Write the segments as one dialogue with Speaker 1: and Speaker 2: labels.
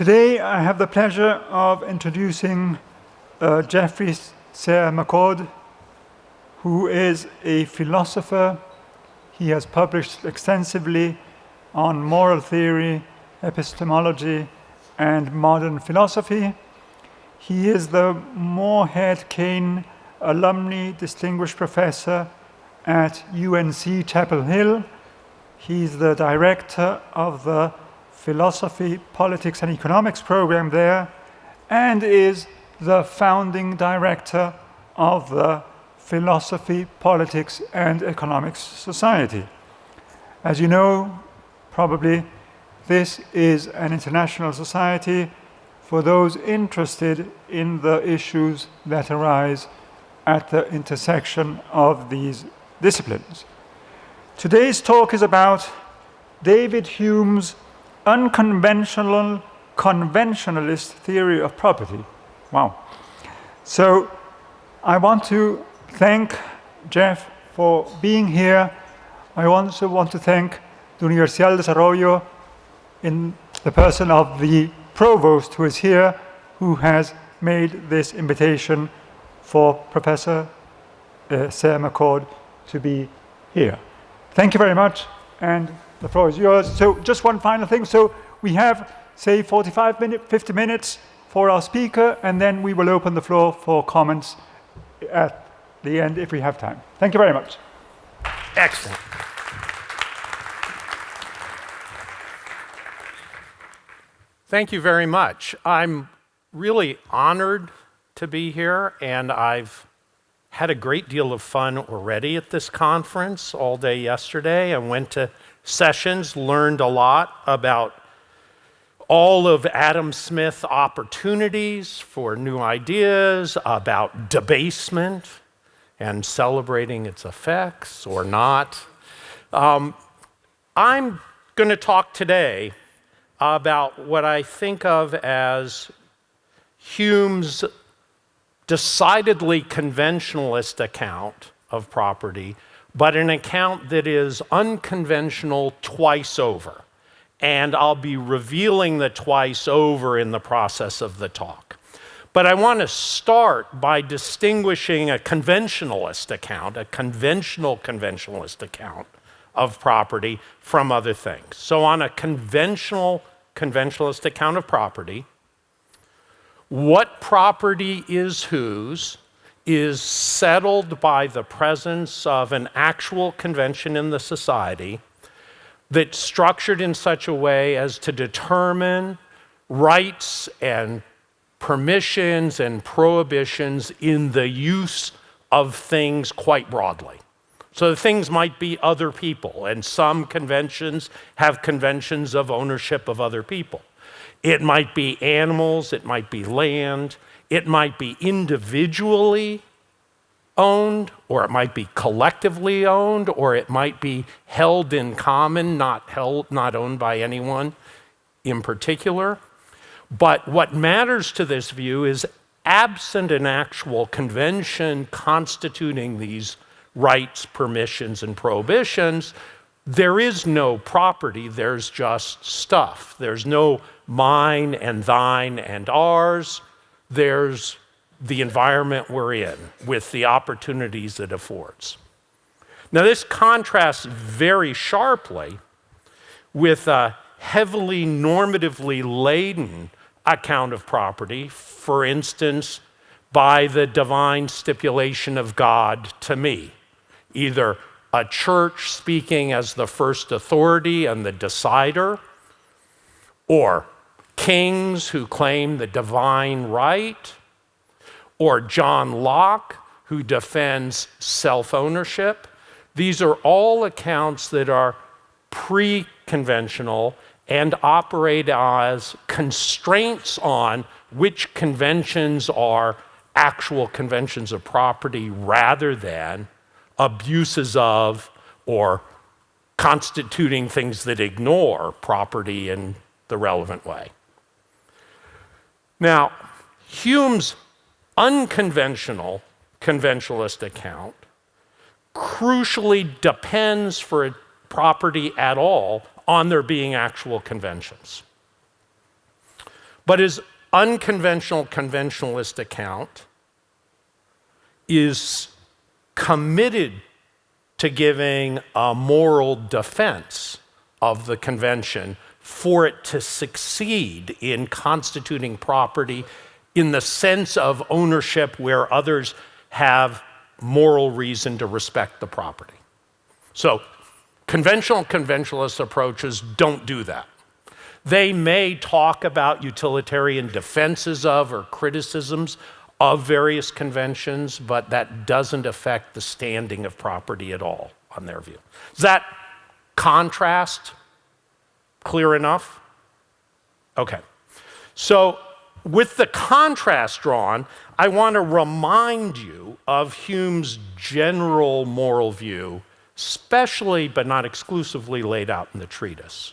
Speaker 1: Today I have the pleasure of introducing Geoffrey Sayre-McCord, who is a philosopher. He has published extensively on moral theory, epistemology, and modern philosophy. He is the Moorhead Kane Alumni Distinguished Professor at UNC-Chapel Hill. He's the director of the Philosophy, Politics, and Economics program there, and is the founding director of the Philosophy, Politics, and Economics Society. As you know, probably, this is an international society for those interested in the issues that arise at the intersection of these disciplines. Today's talk is about David Hume's unconventional conventionalist theory of property. Wow. So I want to thank Jeff for being here. I also want to thank the Universidad de Desarrollo in the person of the provost who is here, who has made this invitation for Professor Sayre-McCord to be here. Thank you very much, and the floor is yours. So just one final thing. So we have, say, 50 minutes for our speaker, and then we will open the floor for comments at the end if we have time. Thank you very much.
Speaker 2: Excellent. Thank you very much. I'm really honored to be here, and I've had a great deal of fun already at this conference all day yesterday. I went to sessions, learned a lot about all of Adam Smith's opportunities for new ideas, about debasement and celebrating its effects or not. I'm going to talk today about what I think of as Hume's decidedly conventionalist account of property, but an account that is unconventional twice over. And I'll be revealing the twice over in the process of the talk. But I want to start by distinguishing a conventionalist account, a conventional conventionalist account of property from other things. So on a conventional conventionalist account of property, what property is whose is settled by the presence of an actual convention in the society that's structured in such a way as to determine rights and permissions and prohibitions in the use of things quite broadly. So the things might be other people, and some conventions have conventions of ownership of other people. It might be animals, it might be land, it might be individually owned, or it might be collectively owned, or it might be held in common, not owned by anyone in particular. But what matters to this view is, absent an actual convention constituting these rights, permissions, and prohibitions, there is no property, there's just stuff. There's no mine and thine and ours. There's the environment we're in with the opportunities it affords. Now, this contrasts very sharply with a heavily normatively laden account of property, for instance, by the divine stipulation of God to me, either a church speaking as the first authority and the decider, or kings who claim the divine right, or John Locke, who defends self-ownership. These are all accounts that are pre-conventional and operate as constraints on which conventions are actual conventions of property rather than abuses of or constituting things that ignore property in the relevant way. Now, Hume's unconventional conventionalist account crucially depends for property at all on there being actual conventions. But his unconventional conventionalist account is committed to giving a moral defense of the convention for it to succeed in constituting property in the sense of ownership where others have moral reason to respect the property. So conventional conventionalist approaches don't do that. They may talk about utilitarian defenses of or criticisms of various conventions, but that doesn't affect the standing of property at all, on their view. Is that contrast clear enough? Okay. So with the contrast drawn, I want to remind you of Hume's general moral view, especially but not exclusively laid out in the treatise.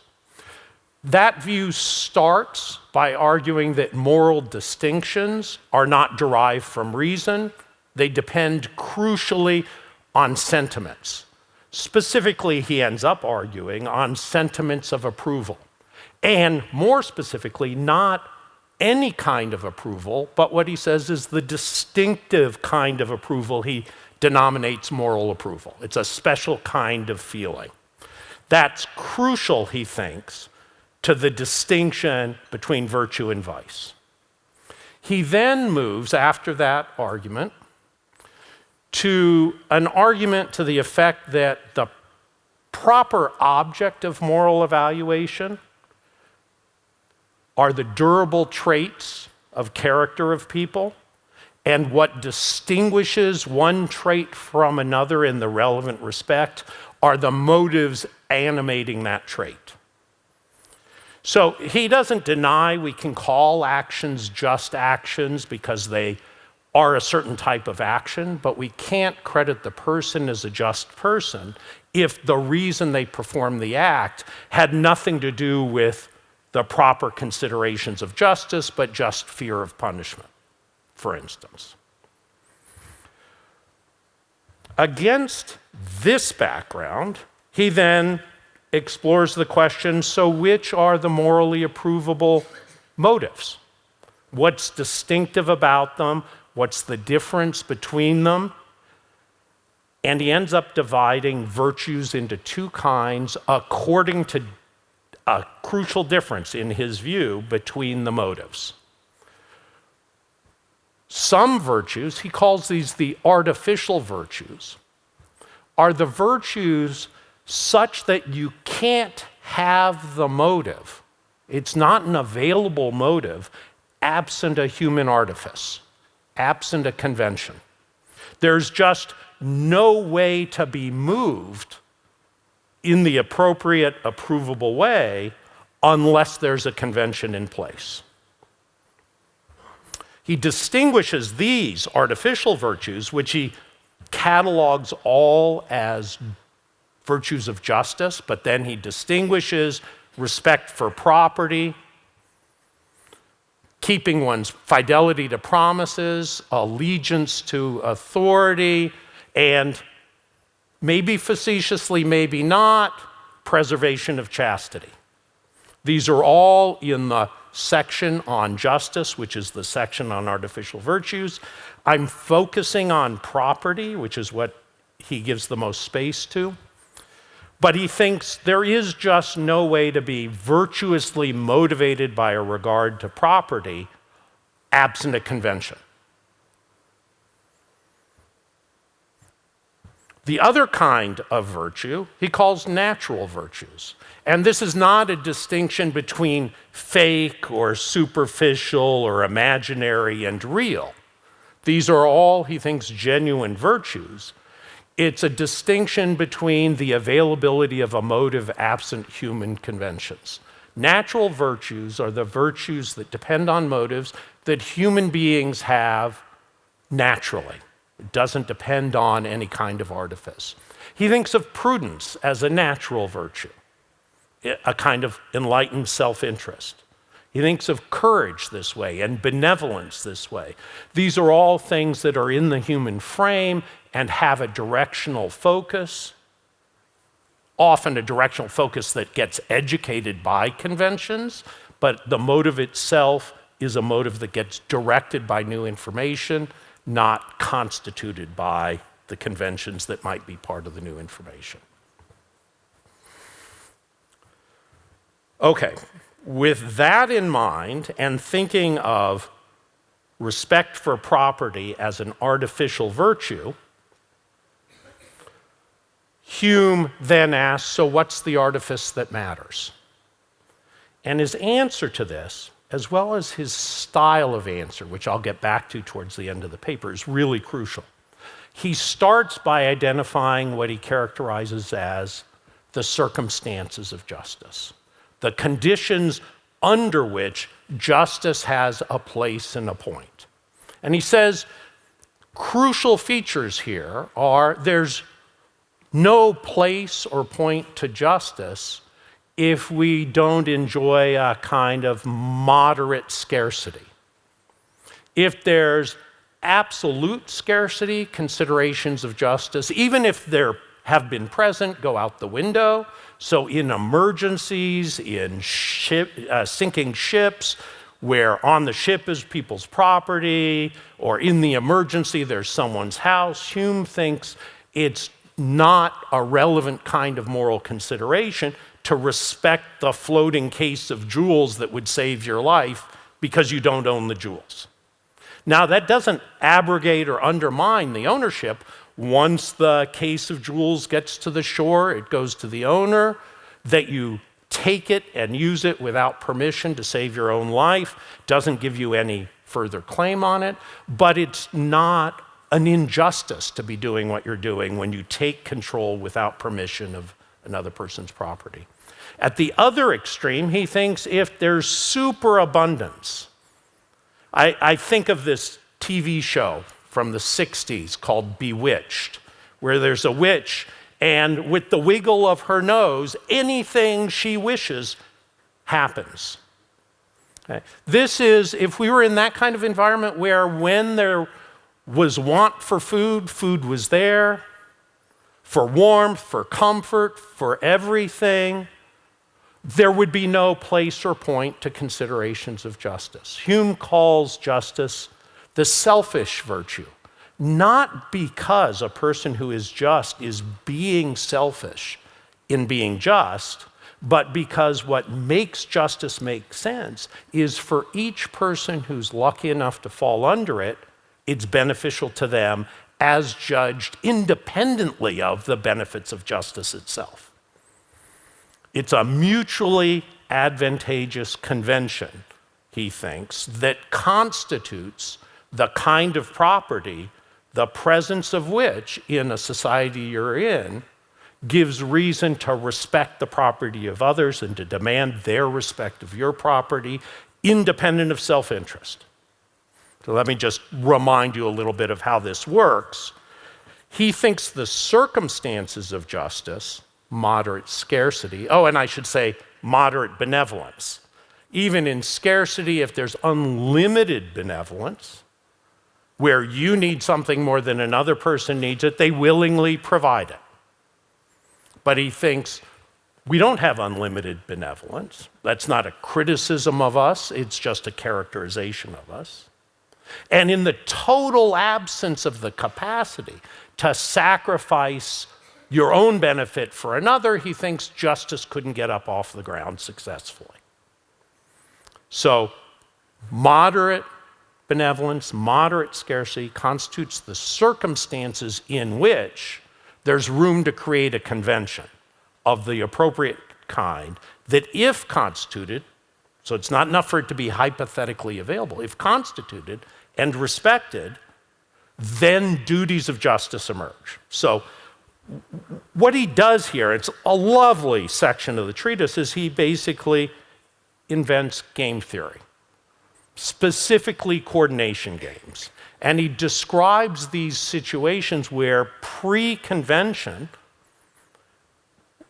Speaker 2: That view starts by arguing that moral distinctions are not derived from reason. They depend crucially on sentiments. Specifically, he ends up arguing on sentiments of approval. And more specifically, not any kind of approval, but what he says is the distinctive kind of approval he denominates moral approval. It's a special kind of feeling. That's crucial, he thinks, to the distinction between virtue and vice. He then moves, after that argument, to an argument to the effect that the proper object of moral evaluation are the durable traits of character of people, and what distinguishes one trait from another in the relevant respect are the motives animating that trait. So he doesn't deny we can call actions just actions because they are a certain type of action, but we can't credit the person as a just person if the reason they performed the act had nothing to do with the proper considerations of justice, but just fear of punishment, for instance. Against this background, he then explores the question, so which are the morally approvable motives? What's distinctive about them? What's the difference between them? And he ends up dividing virtues into two kinds according to a crucial difference, in his view, between the motives. Some virtues, he calls these the artificial virtues, are the virtues such that you can't have the motive. It's not an available motive absent a human artifice, absent a convention. There's just no way to be moved in the appropriate, approvable way unless there's a convention in place. He distinguishes these artificial virtues, which he catalogs all as virtues of justice, but then he distinguishes respect for property, keeping one's fidelity to promises, allegiance to authority, and maybe facetiously, maybe not, preservation of chastity. These are all in the section on justice, which is the section on artificial virtues. I'm focusing on property, which is what he gives the most space to. But he thinks there is just no way to be virtuously motivated by a regard to property absent a convention. The other kind of virtue he calls natural virtues. And this is not a distinction between fake or superficial or imaginary and real. These are all, he thinks, genuine virtues. It's a distinction between the availability of a motive absent human conventions. Natural virtues are the virtues that depend on motives that human beings have naturally. It doesn't depend on any kind of artifice. He thinks of prudence as a natural virtue, a kind of enlightened self-interest. He thinks of courage this way and benevolence this way. These are all things that are in the human frame and have a directional focus, often a directional focus that gets educated by conventions, but the motive itself is a motive that gets directed by new information, not constituted by the conventions that might be part of the new information. Okay, with that in mind, and thinking of respect for property as an artificial virtue, Hume then asks, so what's the artifice that matters? And his answer to this, as well as his style of answer, which I'll get back to towards the end of the paper, is really crucial. He starts by identifying what he characterizes as the circumstances of justice, the conditions under which justice has a place and a point. And he says crucial features here are there's no place or point to justice if we don't enjoy a kind of moderate scarcity. If there's absolute scarcity, considerations of justice, even if there have been present, go out the window. So in emergencies, in sinking ships, where on the ship is people's property, or in the emergency there's someone's house, Hume thinks it's not a relevant kind of moral consideration to respect the floating case of jewels that would save your life because you don't own the jewels. Now, that doesn't abrogate or undermine the ownership. Once the case of jewels gets to the shore, it goes to the owner, that you take it and use it without permission to save your own life. Doesn't give you any further claim on it, but it's not an injustice to be doing what you're doing when you take control without permission of another person's property. At the other extreme, he thinks if there's superabundance, I think of this TV show from the 60s called Bewitched, where there's a witch, and with the wiggle of her nose, anything she wishes happens. Okay. This is, if we were in that kind of environment where when there was want for food, food was there, for warmth, for comfort, for everything, there would be no place or point to considerations of justice. Hume calls justice the selfish virtue, not because a person who is just is being selfish in being just, but because what makes justice make sense is for each person who's lucky enough to fall under it, it's beneficial to them as judged independently of the benefits of justice itself. It's a mutually advantageous convention, he thinks, that constitutes the kind of property, the presence of which in a society you're in gives reason to respect the property of others and to demand their respect of your property, independent of self-interest. So let me just remind you a little bit of how this works. He thinks the circumstances of justice, moderate scarcity, and I should say moderate benevolence. Even in scarcity, if there's unlimited benevolence, where you need something more than another person needs it, they willingly provide it. But he thinks we don't have unlimited benevolence. That's not a criticism of us, it's just a characterization of us. And in the total absence of the capacity to sacrifice your own benefit for another, he thinks justice couldn't get up off the ground successfully. So, moderate benevolence, moderate scarcity constitutes the circumstances in which there's room to create a convention of the appropriate kind that, if constituted, so it's not enough for it to be hypothetically available, if constituted and respected, then duties of justice emerge. So what he does here, it's a lovely section of the treatise, is he basically invents game theory, specifically coordination games. And he describes these situations where pre-convention,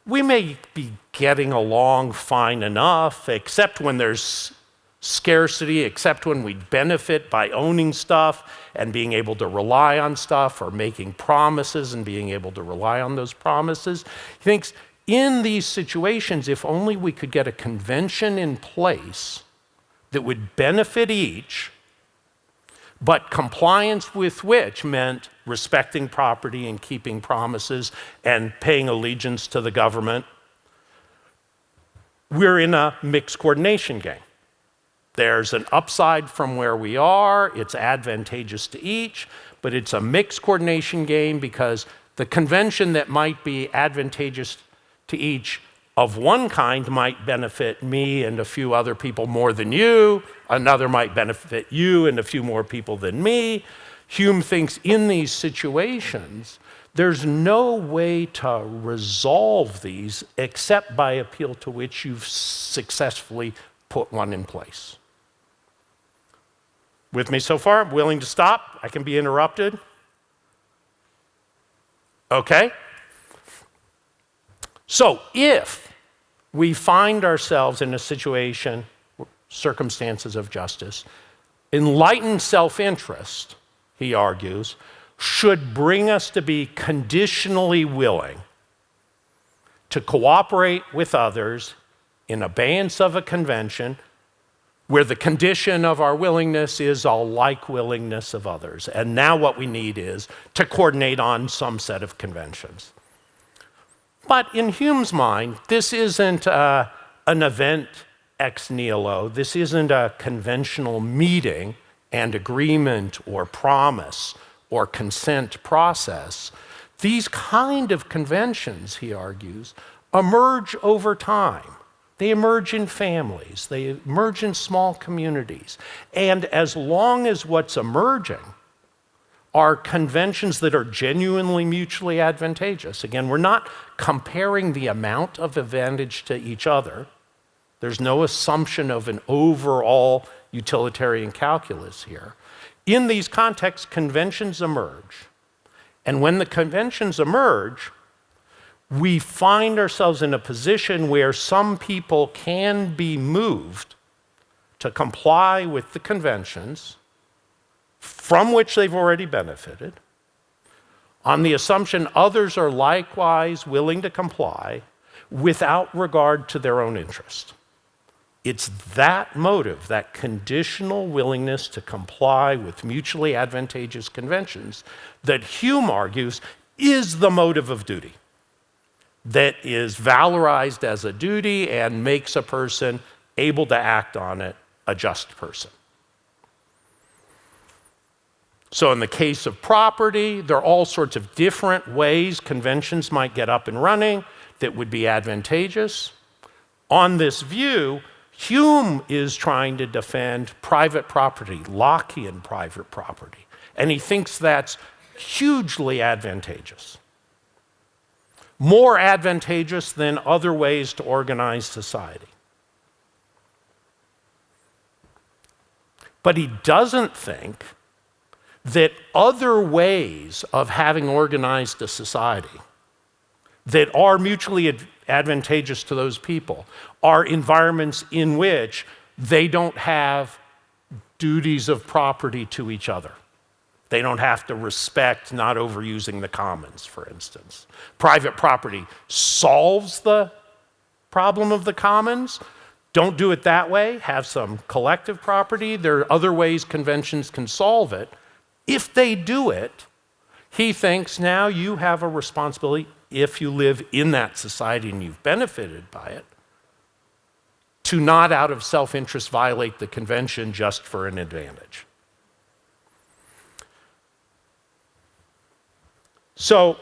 Speaker 2: we may be getting along fine enough, except when there's scarcity, except when we benefit by owning stuff and being able to rely on stuff, or making promises and being able to rely on those promises. He thinks In these situations, if only we could get a convention in place that would benefit each, but compliance with which meant respecting property and keeping promises and paying allegiance to the government, we're in a mixed coordination game. There's an upside from where we are, it's advantageous to each, but it's a mixed coordination game because the convention that might be advantageous to each of one kind might benefit me and a few other people more than you, another might benefit you and a few more people than me. Hume thinks in these situations, there's no way to resolve these except by appeal to which you've successfully put one in place. With me so far? Willing to stop? I can be interrupted. Okay? So if we find ourselves in a situation, circumstances of justice, enlightened self-interest, he argues, should bring us to be conditionally willing to cooperate with others in abeyance of a convention where the condition of our willingness is a like willingness of others. And now what we need is to coordinate on some set of conventions. But in Hume's mind, this isn't an event ex nihilo. This isn't a conventional meeting and agreement or promise or consent process. These kind of conventions, he argues, emerge over time. They emerge in families. They emerge in small communities. And as long as what's emerging are conventions that are genuinely mutually advantageous, again, we're not comparing the amount of advantage to each other. There's no assumption of an overall utilitarian calculus here. In these contexts, conventions emerge. And when the conventions emerge, we find ourselves in a position where some people can be moved to comply with the conventions from which they've already benefited, on the assumption others are likewise willing to comply without regard to their own interest. It's that motive, that conditional willingness to comply with mutually advantageous conventions, that Hume argues is the motive of duty, that is valorized as a duty and makes a person able to act on it a just person. So in the case of property, there are all sorts of different ways conventions might get up and running that would be advantageous. On this view, Hume is trying to defend private property, Lockean private property, and he thinks that's hugely advantageous. More advantageous than other ways to organize society. But he doesn't think that other ways of having organized a society that are mutually advantageous to those people are environments in which they don't have duties of property to each other. They don't have to respect not overusing the commons, for instance. Private property solves the problem of the commons. Don't do it that way. Have some collective property. There are other ways conventions can solve it. If they do it, he thinks now you have a responsibility, if you live in that society and you've benefited by it, to not out of self-interest violate the convention just for an advantage. So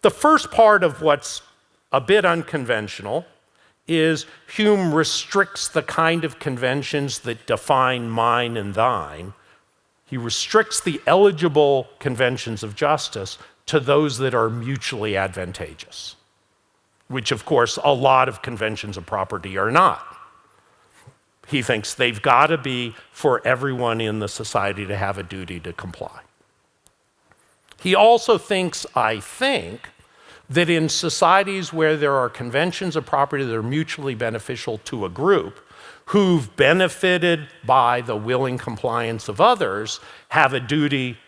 Speaker 2: the first part of what's a bit unconventional is Hume restricts the kind of conventions that define mine and thine. He restricts the eligible conventions of justice to those that are mutually advantageous, which of course a lot of conventions of property are not. He thinks they've got to be for everyone in the society to have a duty to comply. He also thinks, I think, that in societies where there are conventions of property that are mutually beneficial to a group, who've benefited by the willing compliance of others, have a duty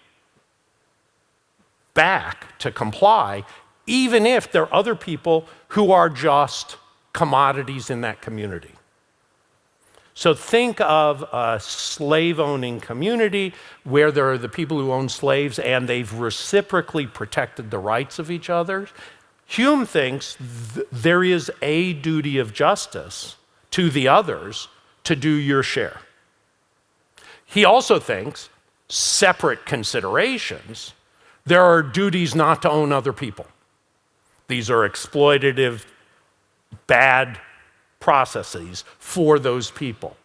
Speaker 2: back to comply even if there are other people who are just commodities in that community. So think of a slave-owning community where there are the people who own slaves and they've reciprocally protected the rights of each other. Hume thinks there is a duty of justice to the others to do your share. He also thinks, separate considerations, there are duties not to own other people. These are exploitative, bad processes for those people.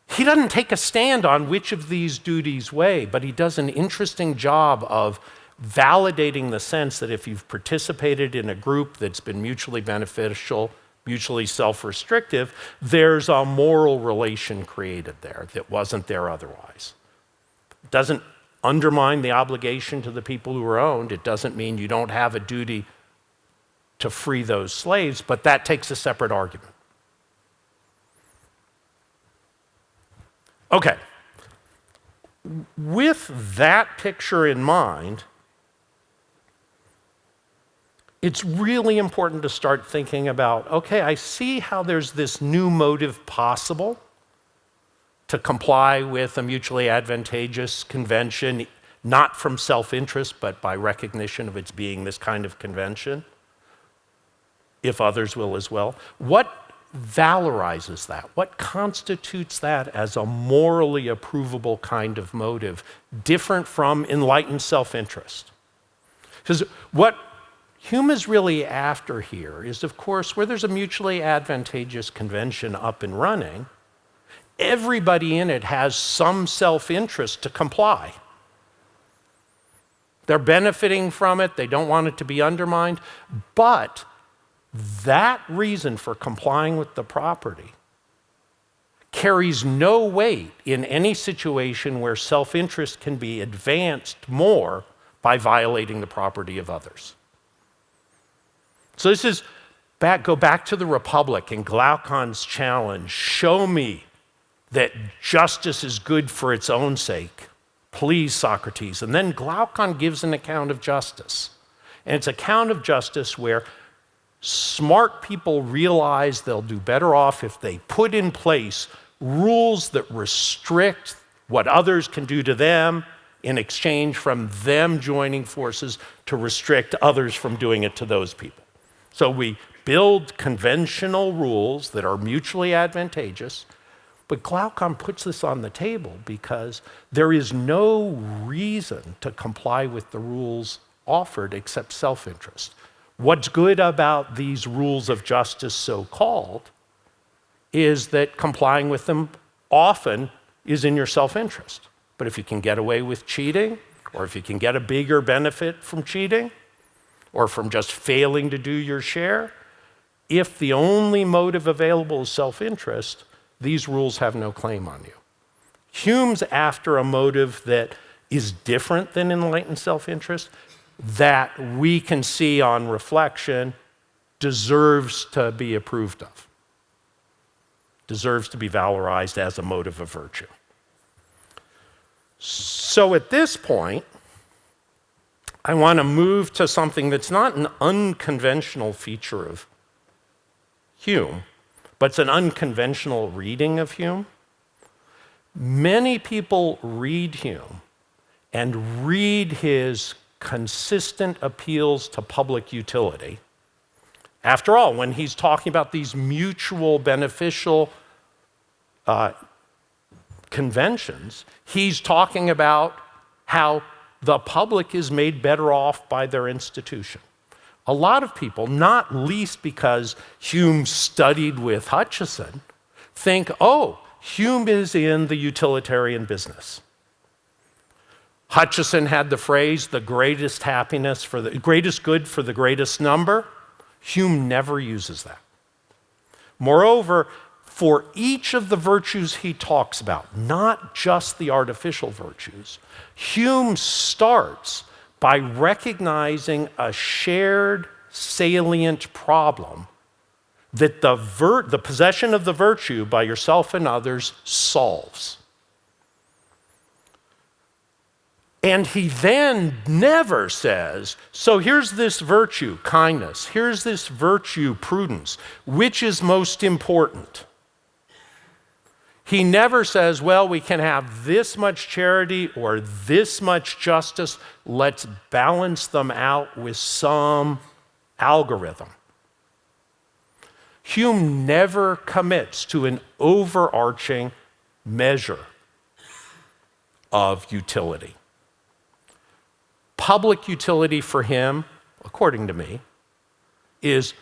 Speaker 2: He doesn't take a stand on which of these duties weigh, but he does an interesting job of validating the sense that if you've participated in a group that's been mutually beneficial, mutually self-restrictive, there's a moral relation created there that wasn't there otherwise. It doesn't undermine the obligation to the people who are owned. It doesn't mean you don't have a duty to free those slaves, but that takes a separate argument. Okay. With that picture in mind, it's really important to start thinking about, okay, I see how there's this new motive possible to comply with a mutually advantageous convention, not from self-interest, but by recognition of its being this kind of convention, if others will as well. What valorizes that? What constitutes that as a morally approvable kind of motive, different from enlightened self-interest? Because what Hume is really after here is, of course, where there's a mutually advantageous convention up and running, everybody in it has some self-interest to comply. They're benefiting from it, they don't want it to be undermined, but that reason for complying with the property carries no weight in any situation where self-interest can be advanced more by violating the property of others. So this is go back to the Republic and Glaucon's challenge. Show me that justice is good for its own sake. Please, Socrates. And then Glaucon gives an account of justice. And it's an account of justice where smart people realize they'll do better off if they put in place rules that restrict what others can do to them in exchange from them joining forces to restrict others from doing it to those people. So we build conventional rules that are mutually advantageous, but Glaucon puts this on the table because there is no reason to comply with the rules offered except self-interest. What's good about these rules of justice, so-called, is that complying with them often is in your self-interest. But if you can get away with cheating, or if you can get a bigger benefit from cheating, or from just failing to do your share, if the only motive available is self-interest, these rules have no claim on you. Hume's after a motive that is different than enlightened self-interest, that we can see on reflection deserves to be approved of, deserves to be valorized as a motive of virtue. So at this point, I want to move to something that's not an unconventional feature of Hume, but it's an unconventional reading of Hume. Many people read Hume and read his consistent appeals to public utility. After all, when he's talking about these mutual beneficial conventions, he's talking about how the public is made better off by their institution. A lot of people, not least because Hume studied with Hutcheson, think, oh, Hume is in the utilitarian business. Hutcheson had the phrase, the greatest happiness for the greatest good for the greatest number. Hume never uses that. Moreover, for each of the virtues he talks about, not just the artificial virtues, Hume starts by recognizing a shared salient problem that the possession of the virtue by yourself and others solves. And he then never says, so here's this virtue, kindness, here's this virtue, prudence, which is most important? He never says, well, we can have this much charity or this much justice. Let's balance them out with some algorithm. Hume never commits to an overarching measure of utility. Public utility for him, according to me, is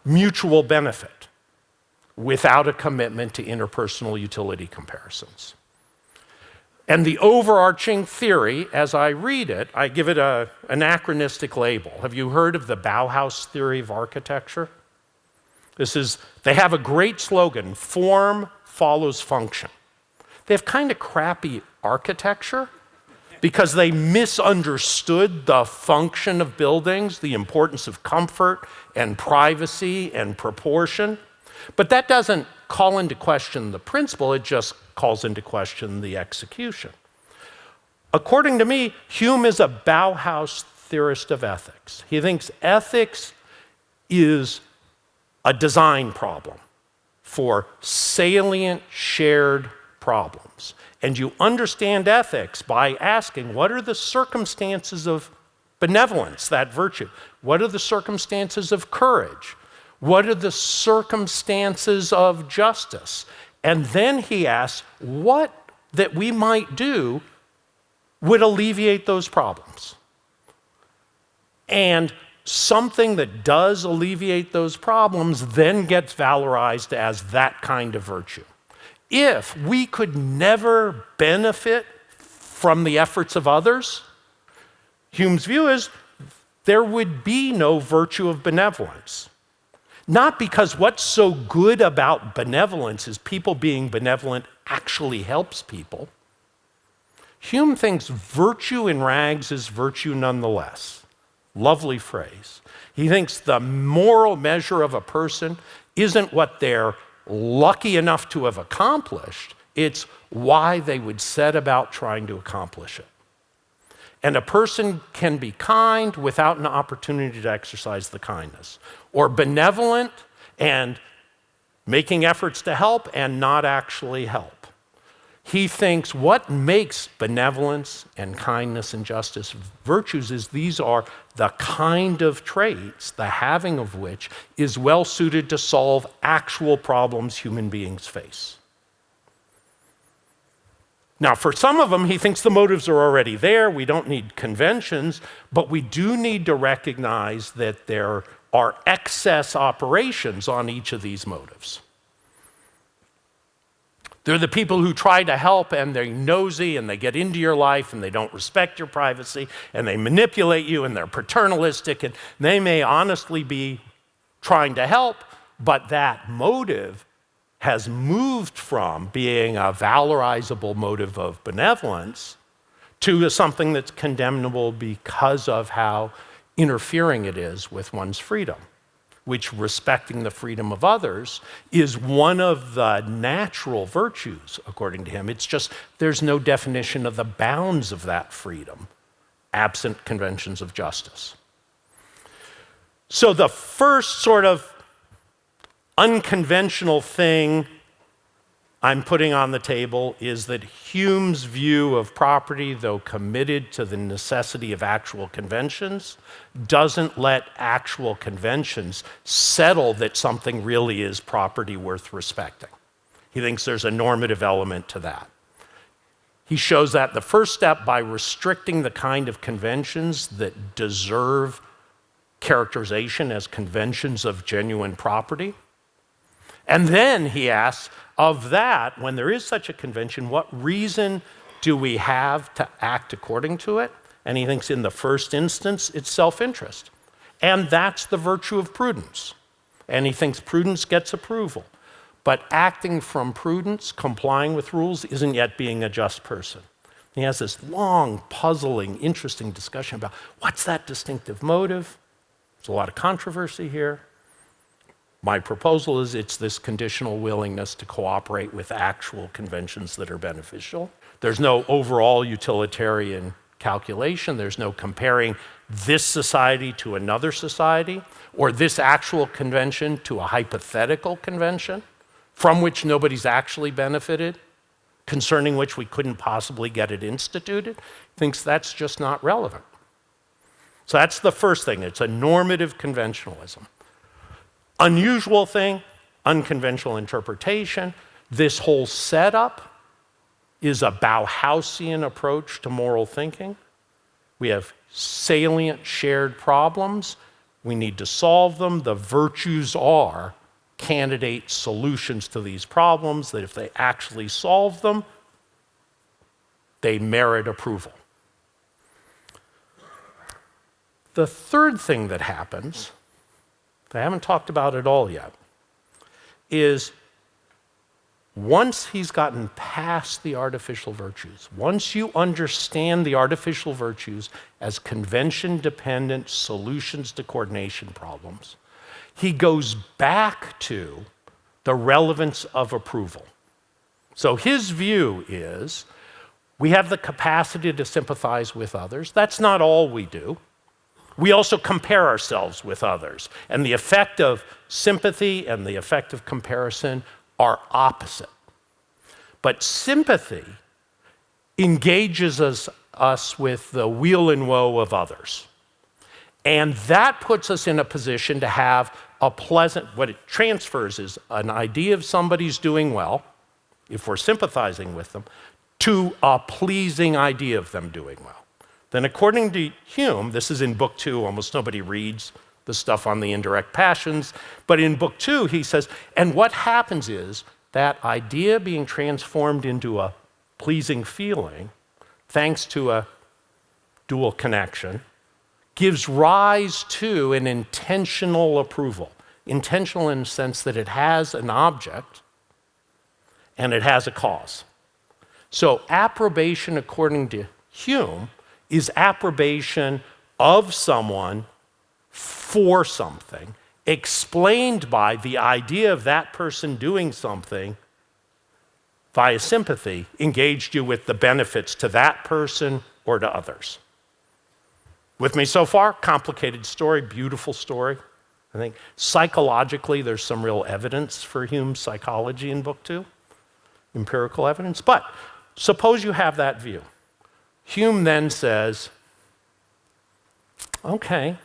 Speaker 2: mutual benefit without a commitment to interpersonal utility comparisons. And the overarching theory, as I read it, I give it an anachronistic label. Have you heard of the Bauhaus theory of architecture? They have a great slogan, form follows function. They have kind of crappy architecture because they misunderstood the function of buildings, the importance of comfort and privacy and proportion. But that doesn't call into question the principle, it just calls into question the execution. According to me, Hume is a Bauhaus theorist of ethics. He thinks ethics is a design problem for salient shared problems. And you understand ethics by asking, what are the circumstances of benevolence, that virtue? What are the circumstances of courage? What are the circumstances of justice? And then he asks, what that we might do would alleviate those problems? And something that does alleviate those problems then gets valorized as that kind of virtue. If we could never benefit from the efforts of others, Hume's view is there would be no virtue of benevolence. Not because what's so good about benevolence is people being benevolent actually helps people. Hume thinks virtue in rags is virtue nonetheless. Lovely phrase. He thinks the moral measure of a person isn't what they're lucky enough to have accomplished, it's why they would set about trying to accomplish it. And a person can be kind without an opportunity to exercise the kindness, or benevolent and making efforts to help and not actually help. He thinks what makes benevolence and kindness and justice virtues is these are the kind of traits, the having of which is well suited to solve actual problems human beings face. Now, for some of them, he thinks the motives are already there. We don't need conventions, but we do need to recognize that there are excess operations on each of these motives. They're the people who try to help and they're nosy and they get into your life and they don't respect your privacy and they manipulate you and they're paternalistic and they may honestly be trying to help, but that motive has moved from being a valorizable motive of benevolence to something that's condemnable because of how interfering it is with one's freedom, which respecting the freedom of others is one of the natural virtues, according to him. It's just there's no definition of the bounds of that freedom, absent conventions of justice. So the first sort of unconventional thing I'm putting on the table is that Hume's view of property, though committed to the necessity of actual conventions, doesn't let actual conventions settle that something really is property worth respecting. He thinks there's a normative element to that. He shows that the first step by restricting the kind of conventions that deserve characterization as conventions of genuine property. And then he asks, of that, when there is such a convention, what reason do we have to act according to it? And he thinks in the first instance, it's self-interest. And that's the virtue of prudence. And he thinks prudence gets approval. But acting from prudence, complying with rules, isn't yet being a just person. He has this long, puzzling, interesting discussion about what's that distinctive motive? There's a lot of controversy here. My proposal is it's this conditional willingness to cooperate with actual conventions that are beneficial. There's no overall utilitarian calculation. There's no comparing this society to another society, or this actual convention to a hypothetical convention from which nobody's actually benefited, concerning which we couldn't possibly get it instituted. Thinks that's just not relevant. So that's the first thing. It's a normative conventionalism. Unusual thing, unconventional interpretation. This whole setup is a Bauhausian approach to moral thinking. We have salient shared problems. We need to solve them. The virtues are candidate solutions to these problems that if they actually solve them, they merit approval. The third thing that happens, I haven't talked about at all yet, is once he's gotten past the artificial virtues, once you understand the artificial virtues as convention-dependent solutions to coordination problems, he goes back to the relevance of approval. So his view is, we have the capacity to sympathize with others. That's not all we do. We also compare ourselves with others. And the effect of sympathy and the effect of comparison are opposite. But sympathy engages us with the weal and woe of others. And that puts us in a position to have a pleasant, what it transfers is an idea of somebody's doing well, if we're sympathizing with them, to a pleasing idea of them doing well. Then according to Hume, this is in book 2, almost nobody reads the stuff on the indirect passions, but in book 2 he says, and what happens is that idea being transformed into a pleasing feeling, thanks to a dual connection, gives rise to an intentional approval. Intentional in the sense that it has an object and it has a cause. So approbation, according to Hume, is approbation of someone for something, explained by the idea of that person doing something via sympathy, engaged you with the benefits to that person or to others. With me so far? Complicated story, beautiful story. I think psychologically there's some real evidence for Hume's psychology in book 2, empirical evidence. But suppose you have that view. Hume then says, okay,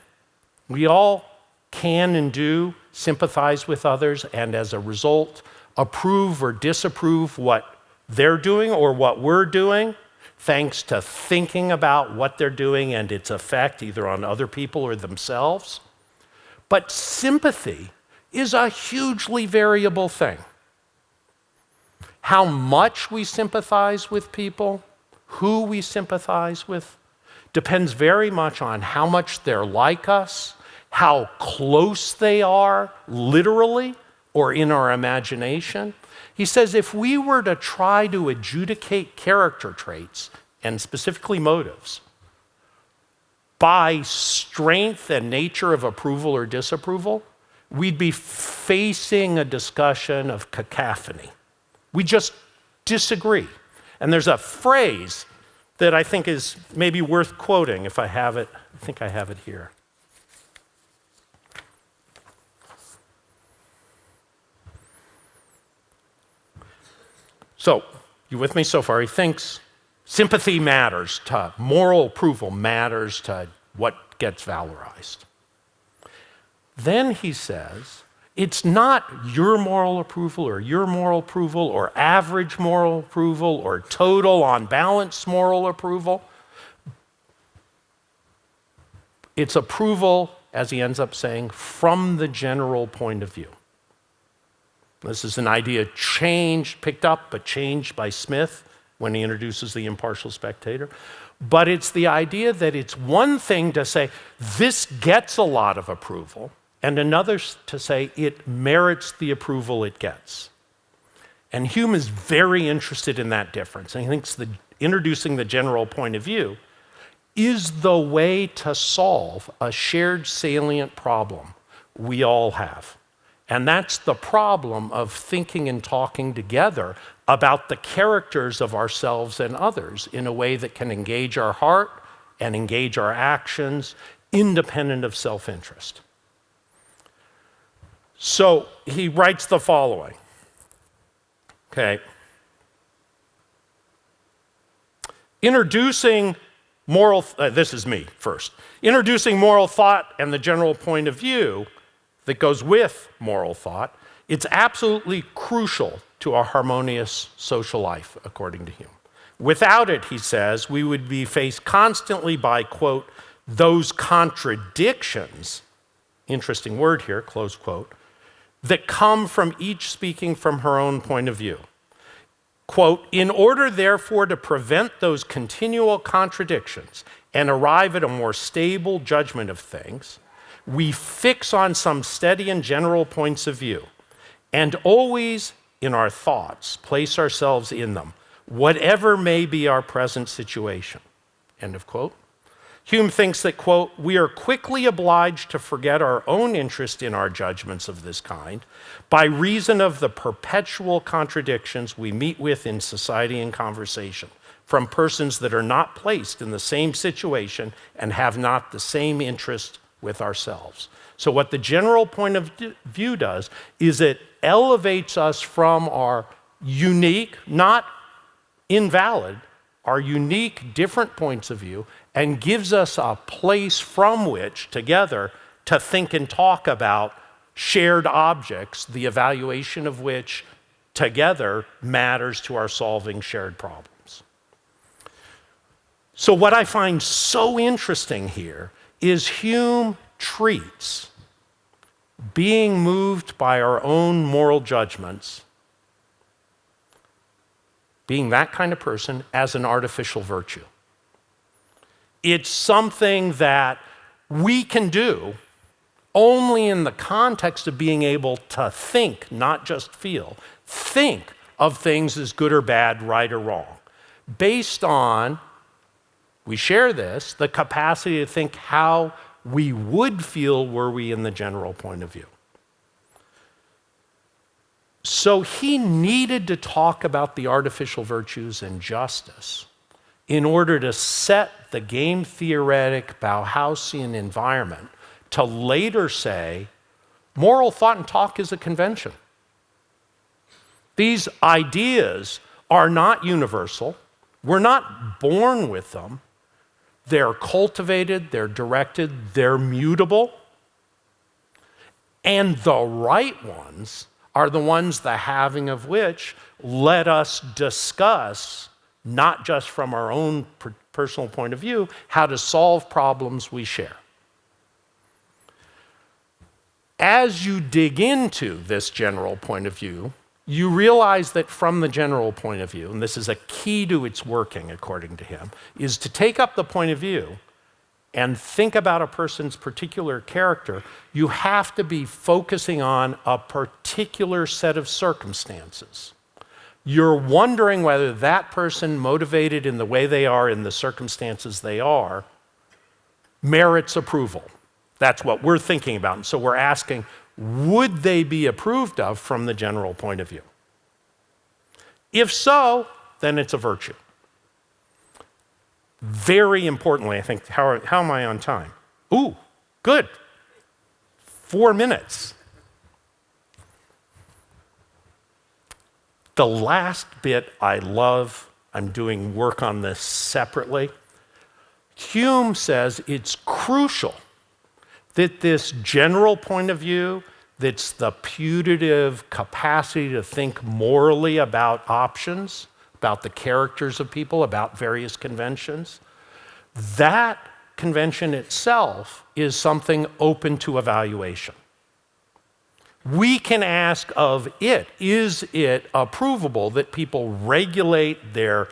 Speaker 2: we all can and do sympathize with others, and as a result, approve or disapprove what they're doing or what we're doing, thanks to thinking about what they're doing and its effect either on other people or themselves. But sympathy is a hugely variable thing. How much we sympathize with people, who we sympathize with, depends very much on how much they're like us, how close they are, literally, or in our imagination. He says if we were to try to adjudicate character traits, and specifically motives, by strength and nature of approval or disapproval, we'd be facing a discussion of cacophony. We just disagree. And there's a phrase that I think is maybe worth quoting if I have it. I think I have it here. So, you with me so far? He thinks sympathy matters to moral approval, matters to what gets valorized. Then he says, it's not your moral approval or average moral approval or total on balance moral approval. It's approval, as he ends up saying, from the general point of view. This is an idea picked up, but changed by Smith when he introduces the impartial spectator. But it's the idea that it's one thing to say, this gets a lot of approval, and another to say it merits the approval it gets. And Hume is very interested in that difference. And he thinks that introducing the general point of view is the way to solve a shared salient problem we all have. And that's the problem of thinking and talking together about the characters of ourselves and others in a way that can engage our heart, and engage our actions independent of self-interest. So he writes the following, okay? Introducing this is me first. Introducing moral thought and the general point of view that goes with moral thought, it's absolutely crucial to a harmonious social life, according to Hume. Without it, he says, we would be faced constantly by, quote, those contradictions, interesting word here, close quote, that come from each speaking from her own point of view. Quote, in order therefore to prevent those continual contradictions and arrive at a more stable judgment of things, we fix on some steady and general points of view, and always in our thoughts place ourselves in them, whatever may be our present situation. End of quote. Hume thinks that, quote, we are quickly obliged to forget our own interest in our judgments of this kind by reason of the perpetual contradictions we meet with in society and conversation from persons that are not placed in the same situation and have not the same interest with ourselves. So what the general point of view does is it elevates us from our unique, not invalid, our unique different points of view and gives us a place from which together to think and talk about shared objects, the evaluation of which together matters to our solving shared problems. So what I find so interesting here is Hume treats being moved by our own moral judgments, being that kind of person, as an artificial virtue. It's something that we can do only in the context of being able to think, not just feel. Think of things as good or bad, right or wrong, based on, we share this, the capacity to think how we would feel were we in the general point of view. So he needed to talk about the artificial virtues and justice in order to set the game theoretic Bauhausian environment to later say, moral thought and talk is a convention. These ideas are not universal. We're not born with them. They're cultivated, they're directed, they're mutable. And the right ones are the ones the having of which let us discuss, not just from our own personal point of view, how to solve problems we share. As you dig into this general point of view, you realize that from the general point of view, and this is a key to its working, according to him, is to take up the point of view and think about a person's particular character. You have to be focusing on a particular set of circumstances. You're wondering whether that person, motivated in the way they are in the circumstances they are, merits approval. That's what we're thinking about. And so we're asking, would they be approved of from the general point of view? If so, then it's a virtue. Very importantly, I think, how am I on time? Ooh, good. 4 minutes. The last bit I love, I'm doing work on this separately. Hume says it's crucial that this general point of view, that's the putative capacity to think morally about options, about the characters of people, about various conventions, that convention itself is something open to evaluation. We can ask of it, is it approvable that people regulate their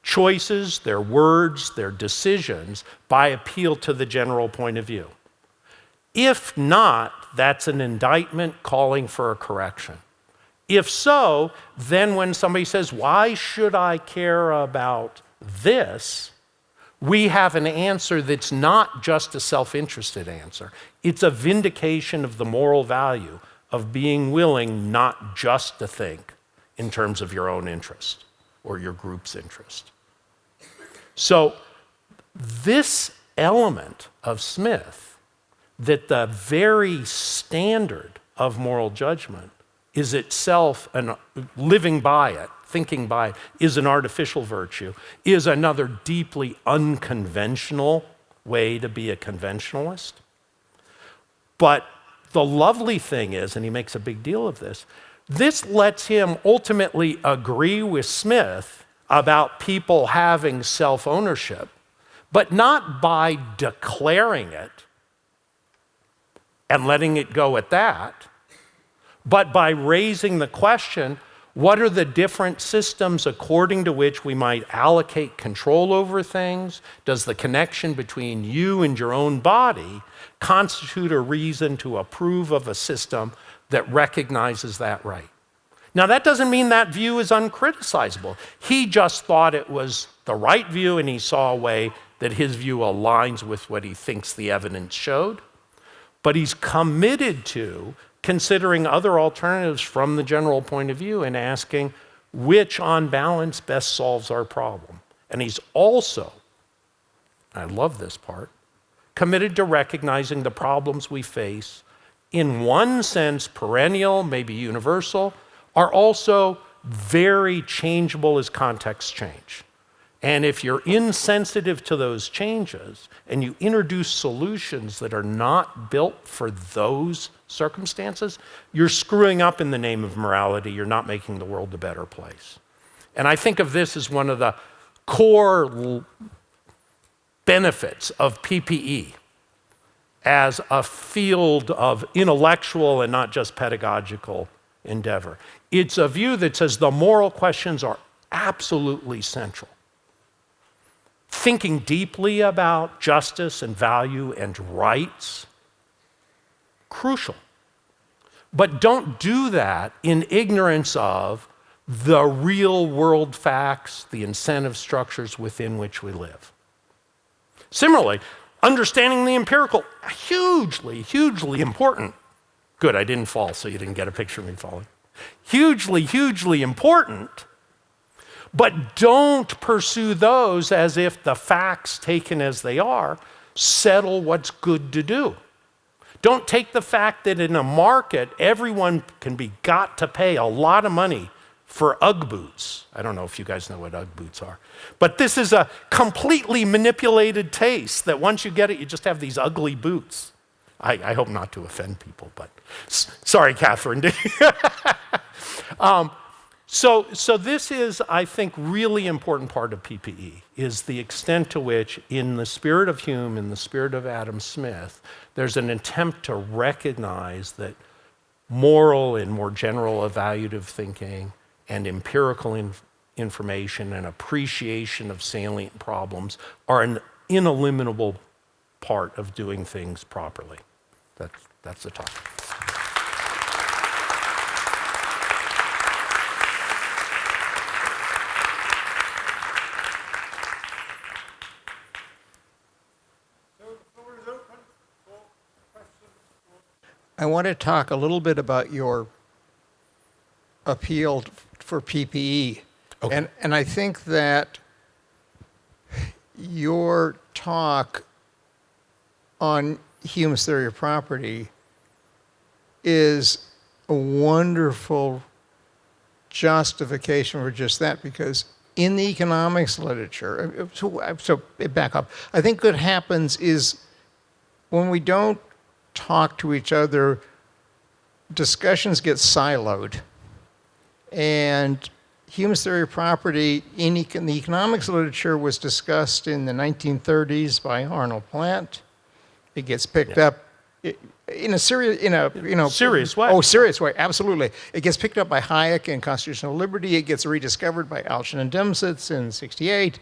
Speaker 2: choices, their words, their decisions by appeal to the general point of view? If not, that's an indictment calling for a correction. If so, then when somebody says, why should I care about this? We have an answer that's not just a self-interested answer. It's a vindication of the moral value of being willing not just to think in terms of your own interest or your group's interest. So This element of Smith, that the very standard of moral judgment is itself, living by it, thinking by it, is an artificial virtue, is another deeply unconventional way to be a conventionalist. But the lovely thing is, and he makes a big deal of this lets him ultimately agree with Smith about people having self-ownership, but not by declaring it and letting it go at that, but by raising the question, what are the different systems according to which we might allocate control over things? Does the connection between you and your own body constitute a reason to approve of a system that recognizes that right? Now, that doesn't mean that view is uncriticizable. He just thought it was the right view, and he saw a way that his view aligns with what he thinks the evidence showed. But he's committed to considering other alternatives from the general point of view and asking which, on balance, best solves our problem. And he's also, I love this part, committed to recognizing the problems we face, in one sense perennial, maybe universal, are also very changeable as contexts change. And if you're insensitive to those changes and you introduce solutions that are not built for those circumstances, you're screwing up in the name of morality. You're not making the world a better place. And I think of this as one of the core benefits of PPE as a field of intellectual and not just pedagogical endeavor. It's a view that says the moral questions are absolutely central. Thinking deeply about justice and value and rights, crucial. But don't do that in ignorance of the real world facts, the incentive structures within which we live. Similarly, understanding the empirical, hugely, hugely important. Good, I didn't fall, so you didn't get a picture of me falling. Hugely, hugely important. But don't pursue those as if the facts taken as they are settle what's good to do. Don't take the fact that in a market, everyone can be got to pay a lot of money for Ugg boots. I don't know if you guys know what Ugg boots are. But this is a completely manipulated taste that once you get it, you just have these ugly boots. I hope not to offend people, but sorry, Catherine. So this is, I think, really important part of PPE, is the extent to which, in the spirit of Hume, in the spirit of Adam Smith, there's an attempt to recognize that moral and more general evaluative thinking and empirical information and appreciation of salient problems are an ineliminable part of doing things properly. That's the topic.
Speaker 3: I want to talk a little bit about your appeal for PPE.
Speaker 2: Okay.
Speaker 3: And I think that your talk on Hume's theory of property is a wonderful justification for just that, because in the economics literature, so back up, I think what happens is when we don't talk to each other, discussions get siloed. And Hume's theory of property in the economics literature was discussed in the 1930s by Arnold Plant. It gets picked up in a serious,
Speaker 2: serious way.
Speaker 3: Oh, serious way, absolutely. It gets picked up by Hayek in Constitutional Liberty. It gets rediscovered by Alston and Demsetz in '68.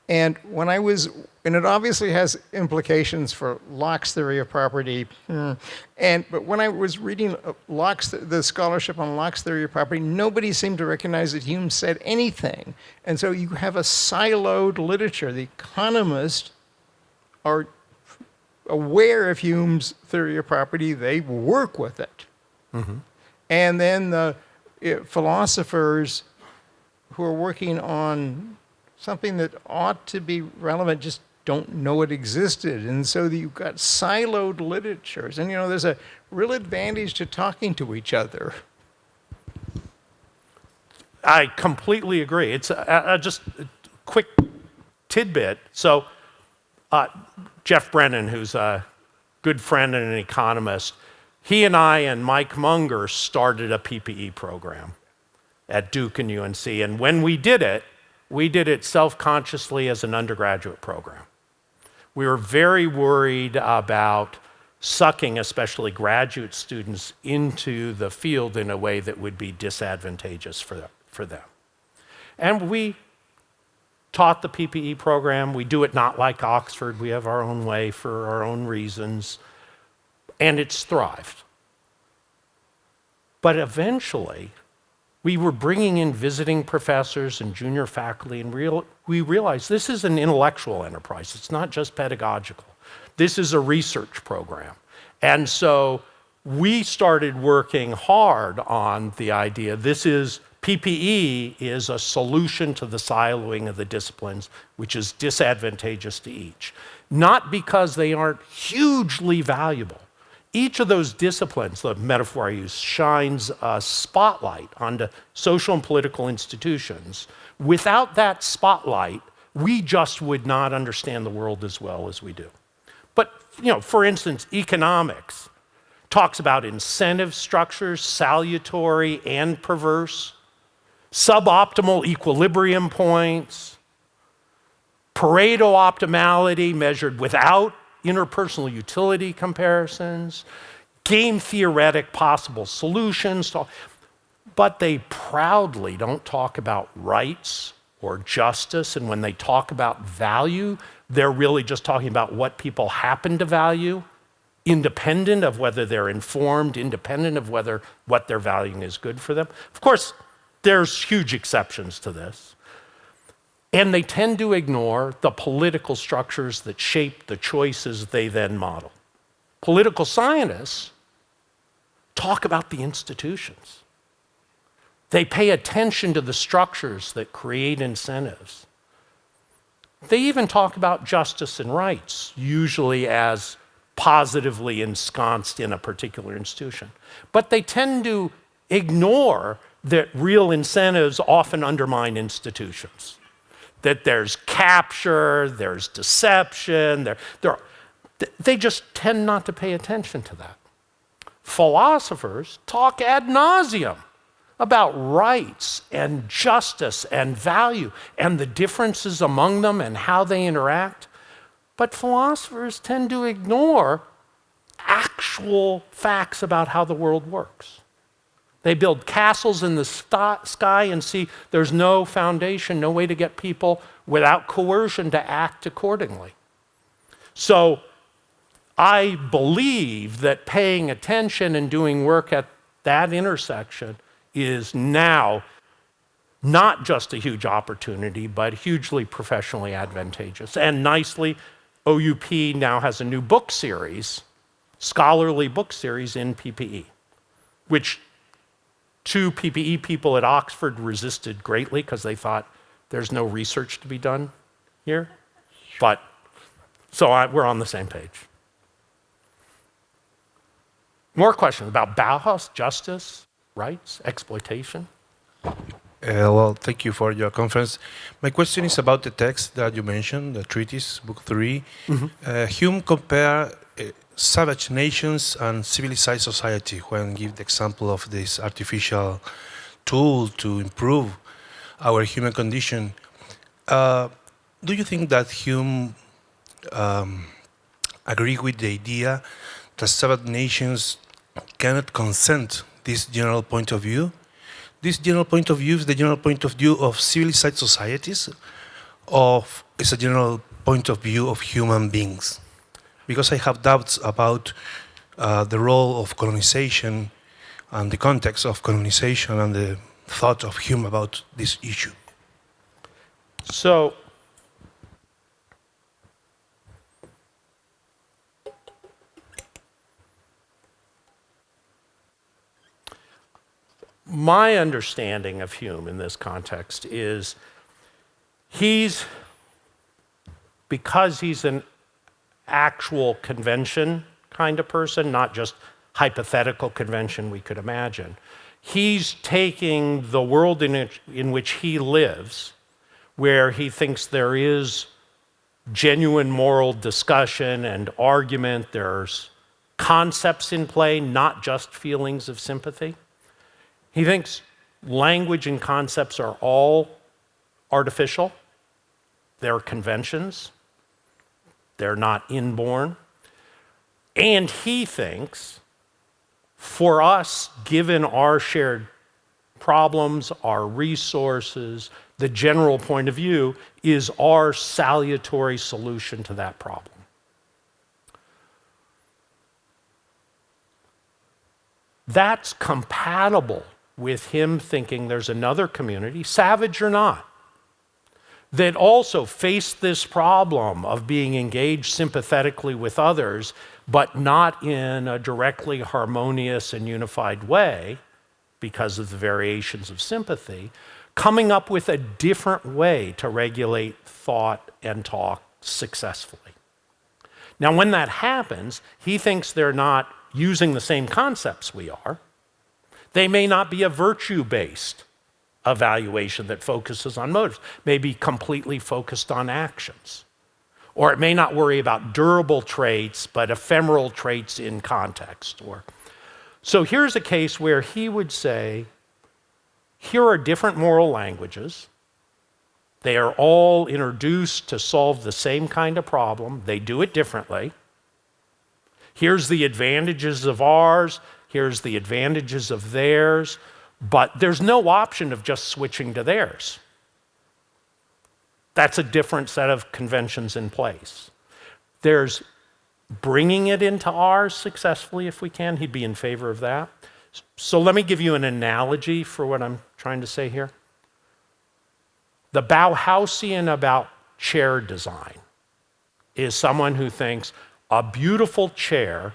Speaker 3: And it obviously has implications for Locke's theory of property. But when I was reading the scholarship on Locke's theory of property, nobody seemed to recognize that Hume said anything. And so you have a siloed literature. The economists are aware of Hume's theory of property. They work with it. Mm-hmm. And then the philosophers who are working on something that ought to be relevant just don't know it existed. And so you've got siloed literatures. And, there's a real advantage to talking to each other.
Speaker 2: I completely agree. It's just a quick tidbit. So Jeff Brennan, who's a good friend and an economist, he and I and Mike Munger started a PPE program at Duke and UNC. And when we did it self-consciously as an undergraduate program. We were very worried about sucking, especially graduate students, into the field in a way that would be disadvantageous for them. And we taught the PPE program. We do it not like Oxford. We have our own way for our own reasons. And it's thrived. But eventually, we were bringing in visiting professors and junior faculty, and we realized this is an intellectual enterprise. It's not just pedagogical. This is a research program. And so we started working hard on the idea PPE is a solution to the siloing of the disciplines, which is disadvantageous to each. Not because they aren't hugely valuable. Each of those disciplines, the metaphor I use, shines a spotlight onto social and political institutions. Without that spotlight, we just would not understand the world as well as we do. But, for instance, economics talks about incentive structures, salutary and perverse, suboptimal equilibrium points, Pareto optimality measured without interpersonal utility comparisons, game theoretic possible solutions, but they proudly don't talk about rights or justice, and when they talk about value, they're really just talking about what people happen to value, independent of whether they're informed, independent of whether what they're valuing is good for them. Of course, there's huge exceptions to this. And they tend to ignore the political structures that shape the choices they then model. Political scientists talk about the institutions. They pay attention to the structures that create incentives. They even talk about justice and rights, usually as positively ensconced in a particular institution. But they tend to ignore that real incentives often undermine institutions. That there's capture, there's deception, they just tend not to pay attention to that. Philosophers talk ad nauseum about rights and justice and value and the differences among them and how they interact. But philosophers tend to ignore actual facts about how the world works. They build castles in the sky and see there's no foundation, no way to get people without coercion to act accordingly. So I believe that paying attention and doing work at that intersection is now not just a huge opportunity, but hugely professionally advantageous. And nicely, OUP now has a new book series, scholarly book series in PPE, which two PPE people at Oxford resisted greatly because they thought there's no research to be done here. But, so we're on the same page. More questions about Bauhaus, justice, rights, exploitation?
Speaker 4: Well, thank you for your conference. My question is about the text that you mentioned, the treatise, book 3. Hume compared savage nations and civilized society when give the example of this artificial tool to improve our human condition. Do you think that Hume agree with the idea that savage nations cannot consent this general point of view? This general point of view is the general point of view of civilized societies, or is a general point of view of human beings? Because I have doubts about the role of colonization and the context of colonization and the thought of Hume about this issue.
Speaker 2: So, my understanding of Hume in this context is he's because he's an actual convention kind of person, not just hypothetical convention we could imagine. He's taking the world in which he lives, where he thinks there is genuine moral discussion and argument, there's concepts in play, not just feelings of sympathy. He thinks language and concepts are all artificial. They're conventions. They're not inborn. And he thinks, for us, given our shared problems, our resources, the general point of view is our salutary solution to that problem. That's compatible with him thinking there's another community, savage or not, that also faced this problem of being engaged sympathetically with others, but not in a directly harmonious and unified way because of the variations of sympathy, coming up with a different way to regulate thought and talk successfully. Now, when that happens, he thinks they're not using the same concepts we are. They may not be a virtue-based evaluation that focuses on motives, may be completely focused on actions. Or it may not worry about durable traits, but ephemeral traits in context. So here's a case where he would say, here are different moral languages. They are all introduced to solve the same kind of problem. They do it differently. Here's the advantages of ours. Here's the advantages of theirs. But there's no option of just switching to theirs. That's a different set of conventions in place. There's bringing it into ours successfully if we can. He'd be in favor of that. So let me give you an analogy for what I'm trying to say here. The Bauhausian about chair design is someone who thinks a beautiful chair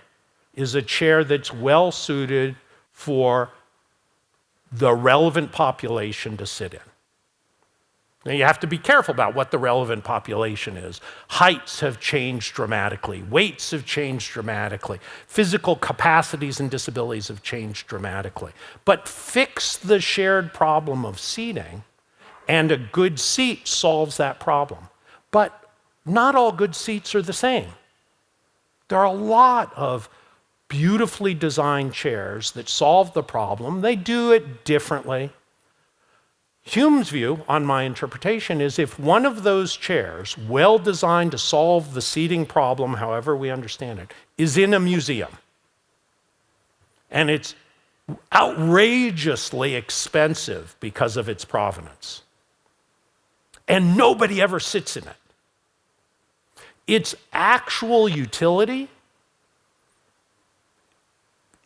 Speaker 2: is a chair that's well suited for the relevant population to sit in. Now, you have to be careful about what the relevant population is. Heights have changed dramatically. Weights have changed dramatically. Physical capacities and disabilities have changed dramatically. But fix the shared problem of seating, and a good seat solves that problem. But not all good seats are the same. There are a lot of beautifully designed chairs that solve the problem. They do it differently. Hume's view on my interpretation is if one of those chairs, well designed to solve the seating problem, however we understand it, is in a museum, and it's outrageously expensive because of its provenance, and nobody ever sits in it, its actual utility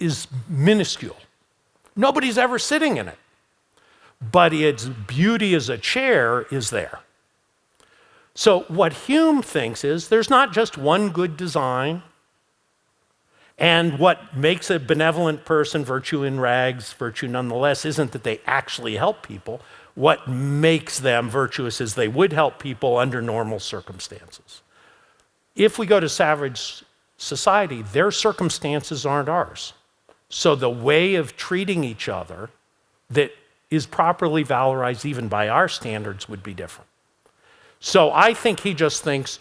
Speaker 2: is minuscule. Nobody's ever sitting in it. But its beauty as a chair is there. So what Hume thinks is there's not just one good design, and what makes a benevolent person virtue in rags, virtue nonetheless, isn't that they actually help people. What makes them virtuous is they would help people under normal circumstances. If we go to savage society, their circumstances aren't ours. So the way of treating each other that is properly valorized even by our standards would be different. So I think he just thinks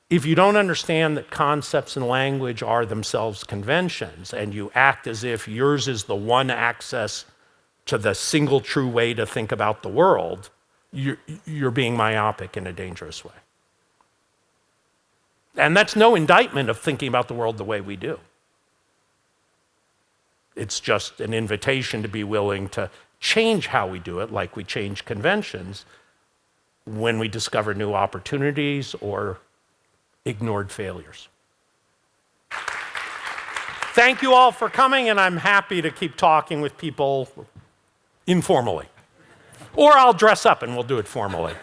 Speaker 2: if you don't understand that concepts and language are themselves conventions and you act as if yours is the one access to the single true way to think about the world, you're being myopic in a dangerous way. And that's no indictment of thinking about the world the way we do. It's just an invitation to be willing to change how we do it, like we change conventions when we discover new opportunities or ignored failures. Thank you all for coming, and I'm happy to keep talking with people informally. Or I'll dress up and we'll do it formally.